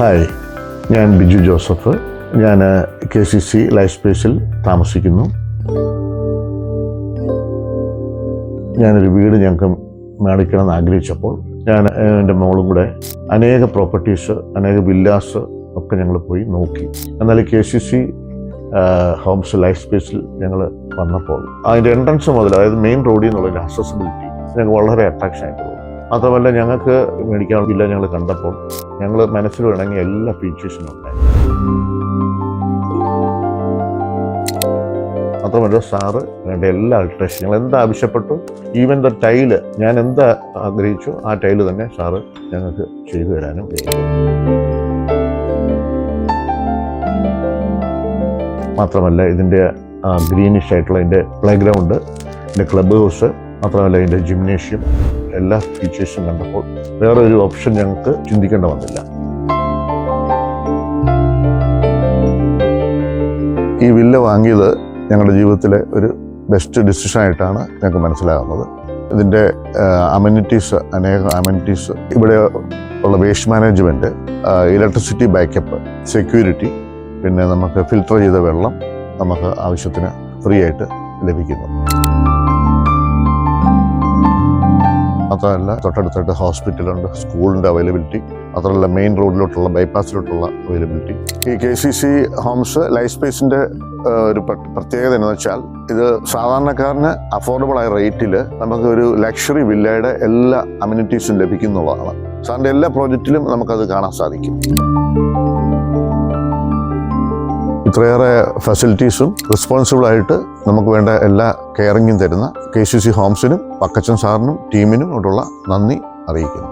Hi, ഞാൻ Biju Joseph. ഞാൻ KCC life സ്പേസിൽ താമസിക്കുന്നു. ഞാനൊരു വീട് ഞങ്ങൾക്ക് മേടിക്കണമെന്ന് ആഗ്രഹിച്ചപ്പോൾ ഞാൻ എൻ്റെ മോളും കൂടെ അനേക പ്രോപ്പർട്ടീസ്, അനേക വില്ലാസ് ഒക്കെ ഞങ്ങൾ പോയി നോക്കി. എന്നാൽ KCC ഹോംസ് ലൈഫ് സ്പേസിൽ ഞങ്ങൾ വന്നപ്പോൾ അതിൻ്റെ എൻട്രൻസ് മുതൽ, അതായത് മെയിൻ റോഡിൽ നിന്നുള്ളൊരു അക്സസിബിലിറ്റി ഞങ്ങൾക്ക് വളരെ അട്രാക്ഷൻ ആയിട്ട് തോന്നി. മാത്രമല്ല, ഞങ്ങൾക്ക് മേടിക്കാൻ വില്ല ഞങ്ങൾ കണ്ടപ്പോൾ ഞങ്ങൾ മനസ്സിൽ വേണമെങ്കിൽ എല്ലാ ഫീച്ചേഴ്സിനും ഉണ്ടായി. മാത്രമല്ല, സാറ് വേണ്ട എല്ലാ അൾട്രേഷൻ ഞങ്ങൾ എന്താ ആവശ്യപ്പെട്ടു, ഈവൻ ദ ടൈല് ഞാൻ എന്താ ആഗ്രഹിച്ചു ആ ടൈല് തന്നെ സാറ് ഞങ്ങൾക്ക് ചെയ്തു തരാനും കഴിയും. മാത്രമല്ല, ഇതിൻ്റെ ഗ്രീനിഷ് ആയിട്ടുള്ള ഇതിൻ്റെ പ്ലേ ഗ്രൗണ്ട്, ഇതിൻ്റെ ക്ലബ് ഹൗസ്, മാത്രമല്ല ഇതിൻ്റെ ജിംനേഷ്യം, എല്ലാ ഫീച്ചേഴ്സും കണ്ടപ്പോൾ വേറെ ഒരു ഓപ്ഷൻ ഞങ്ങൾക്ക് ചിന്തിക്കേണ്ട വന്നില്ല. ഈ വില്ല വാങ്ങിയത് ഞങ്ങളുടെ ജീവിതത്തിലെ ഒരു ബെസ്റ്റ് ഡിസിഷനായിട്ടാണ് ഞങ്ങൾക്ക് മനസ്സിലാകുന്നത്. ഇതിൻ്റെ അമ്യൂണിറ്റീസ്, അനേകം അമ്യൂണിറ്റീസ്, ഇവിടെ ഉള്ള waste management, electricity backup, security, പിന്നെ നമുക്ക് ഫിൽട്ടർ ചെയ്ത വെള്ളം നമുക്ക് ആവശ്യത്തിന് ഫ്രീ ആയിട്ട് ലഭിക്കുന്നു. മാത്രമല്ല, തൊട്ടടുത്തായിട്ട് ഹോസ്പിറ്റലുണ്ട്, സ്കൂളിൻ്റെ അവൈലബിലിറ്റി, മാത്രമല്ല മെയിൻ റോഡിലോട്ടുള്ള, ബൈപ്പാസിലോട്ടുള്ള അവൈലബിലിറ്റി. ഈ KCC ഹോംസ് ലൈഫ് സ്പേസിൻ്റെ ഒരു പ്രത്യേകത എന്ന് വെച്ചാൽ, ഇത് സാധാരണക്കാരന് അഫോർഡബിൾ ആയ റേറ്റിൽ നമുക്ക് ഒരു ലക്ഷറി വില്ലയുടെ എല്ലാ അമ്യൂണിറ്റീസും ലഭിക്കുന്നുള്ളതാണ്. സാറിൻ്റെ എല്ലാ പ്രോജക്റ്റിലും നമുക്കത് കാണാൻ സാധിക്കും. ഇത്രയേറെ ഫെസിലിറ്റീസും റെസ്പോൺസിബിളായിട്ട് നമുക്ക് വേണ്ട എല്ലാ കെയറിങ്ങും തരുന്ന KCC ഹോംസിനും പക്കച്ചൻ സാറിനും ടീമിനും കൊണ്ടുള്ള നന്ദി അറിയിക്കുന്നു.